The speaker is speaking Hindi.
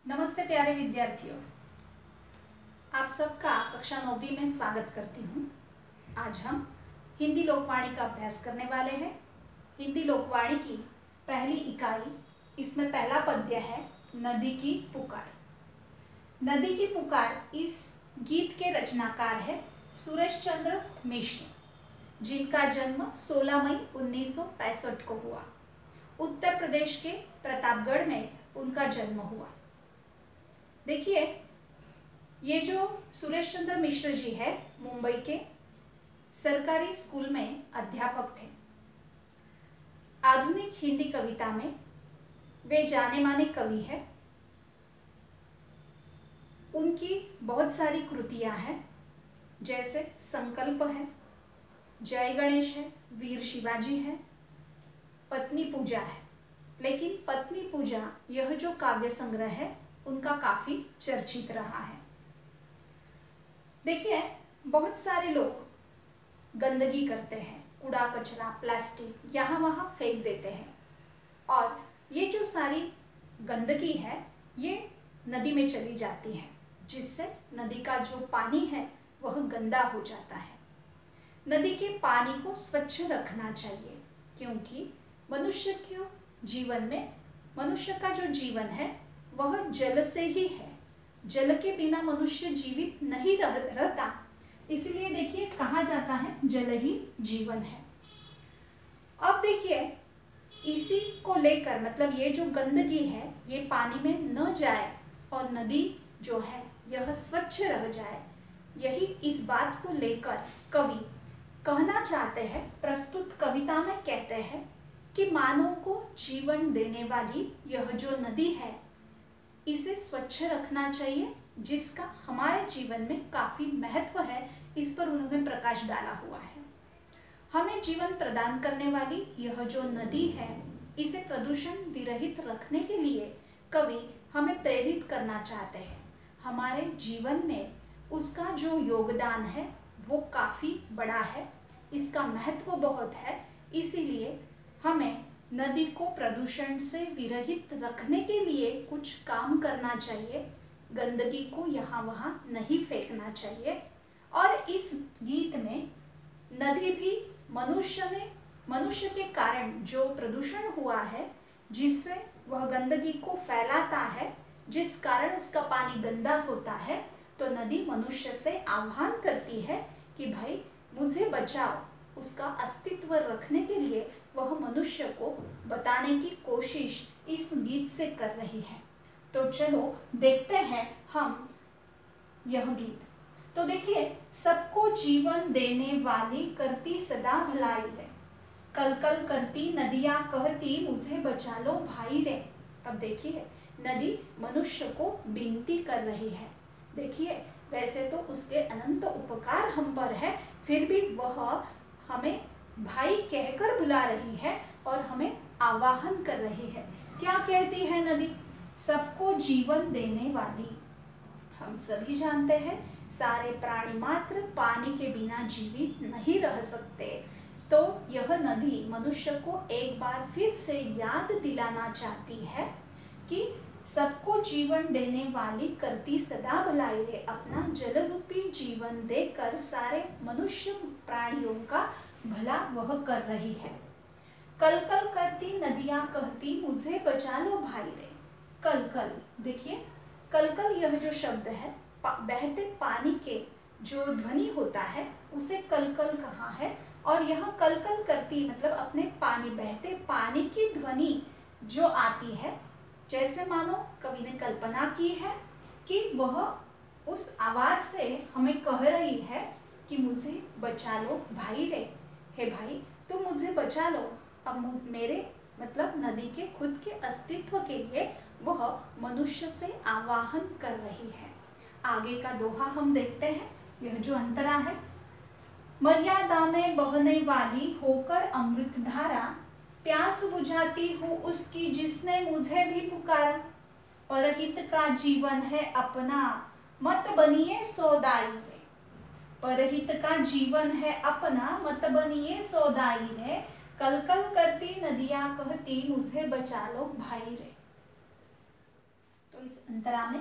नमस्ते प्यारे विद्यार्थियों, आप सबका कक्षा 9वीं में स्वागत करती हूँ। आज हम हिंदी लोकवाणी का अभ्यास करने वाले हैं। हिंदी लोकवाणी की पहली इकाई, इसमें पहला पद्य है नदी की पुकार। नदी की पुकार इस गीत के रचनाकार है सुरेश चंद्र मिश्र, जिनका जन्म 16 मई 1965 को हुआ। उत्तर प्रदेश के प्रतापगढ़ में उनका जन्म हुआ। देखिए, ये जो सुरेश चंद्र मिश्र जी है, मुंबई के सरकारी स्कूल में अध्यापक थे। आधुनिक हिंदी कविता में वे जाने माने कवि हैं। उनकी बहुत सारी कृतियां हैं, जैसे संकल्प है, जय गणेश है, वीर शिवाजी है, पत्नी पूजा है। लेकिन पत्नी पूजा यह जो काव्य संग्रह है उनका काफी चर्चित रहा है। देखिए, बहुत सारे लोग गंदगी करते हैं, कूड़ा कचरा प्लास्टिक यहाँ वहाँ फेंक देते हैं, और ये जो सारी गंदगी है ये नदी में चली जाती है, जिससे नदी का जो पानी है वह गंदा हो जाता है। नदी के पानी को स्वच्छ रखना चाहिए, क्योंकि मनुष्य के जीवन में, मनुष्य का जो जीवन है वह जल से ही है। जल के बिना मनुष्य जीवित नहीं रहता। इसलिए देखिए, कहा जाता है जल ही जीवन है। अब देखिए, इसी को लेकर, मतलब ये जो गंदगी है ये पानी में न जाए और नदी जो है यह स्वच्छ रह जाए, यही इस बात को लेकर कवि कहना चाहते हैं। प्रस्तुत कविता में कहते हैं कि मानव को जीवन देने वाली यह जो नदी है इसे स्वच्छ रखना चाहिए, जिसका हमारे जीवन में काफी महत्व है। इस पर उन्होंने प्रकाश डाला हुआ है। हमें जीवन प्रदान करने वाली यह जो नदी है, इसे प्रदूषण विरहित रखने के लिए कवि हमें प्रेरित करना चाहते हैं। हमारे जीवन में उसका जो योगदान है वो काफी बड़ा है, इसका महत्व बहुत है। इसीलिए हमें नदी को प्रदूषण से विरहित रखने के लिए कुछ काम करना चाहिए। गंदगी को यहाँ वहाँ नहीं फेंकना चाहिए। और इस गीत में नदी भी मनुष्य के कारण जो प्रदूषण हुआ है, जिससे वह गंदगी को फैलाता है, जिस कारण उसका पानी गंदा होता है, तो नदी मनुष्य से आह्वान करती है कि भाई मुझे बचाओ। उसका अस्तित्व रखने के लिए वह मनुष्य को बताने की कोशिश इस गीत से कर रही है। तो चलो देखते हैं हम यह गीत। तो देखिए, सबको जीवन देने वाली करती सदा भलाई रे, कल कल करती नदियां कहती मुझे बचा लो भाई रे। अब देखिए, नदी मनुष्य को विनती कर रही है। देखिए, वैसे तो उसके अनंत उपकार हम पर है, फिर भी वह हमें भाई कहकर बुला रही है और हमें आवाहन कर रही है। क्या कहती है नदी? सबको जीवन देने वाली। हम सभी जानते हैं सारे प्राणी मात्र पानी के बिना जीवित नहीं रह सकते। तो यह नदी मनुष्य को एक बार फिर से याद दिलाना चाहती है कि सबको जीवन देने वाली करती सदा भलाई रे, अपना जल रूपी जीवन देकर सारे मनुष्य प्राणियों का भला वह कर रही है। कल कल करती नदियां कहती मुझे बचा लो भाई रे। कल कल, देखिए, कल कल यह जो शब्द है, बहते पानी के जो ध्वनि होता है उसे कल कल कहा है। और यहाँ कल कल करती मतलब अपने पानी, बहते पानी की ध्वनि जो आती है, जैसे मानो कवि ने कल्पना की है कि वह उस आवाज से हमें कह रही है कि मुझे बचा लो भाई रे। हे भाई, तुम मुझे बचा लो। अब मेरे मतलब नदी के खुद के अस्तित्व के लिए वह मनुष्य से आवाहन कर रही है। आगे का दोहा हम देखते हैं। यह जो अंतरा है, मर्यादा में बहने वाली होकर अमृत धारा, प्यास बुझाती हूँ उसकी जिसने मुझे भी पुकारा। परहित का जीवन है अपना, मत बनिए सौदाई रे। परहित का जीवन है अपना, मत बनिए सौदाई रे, कल कल करती नदियां कहती मुझे बचा लो भाई रे। तो इस अंतरा में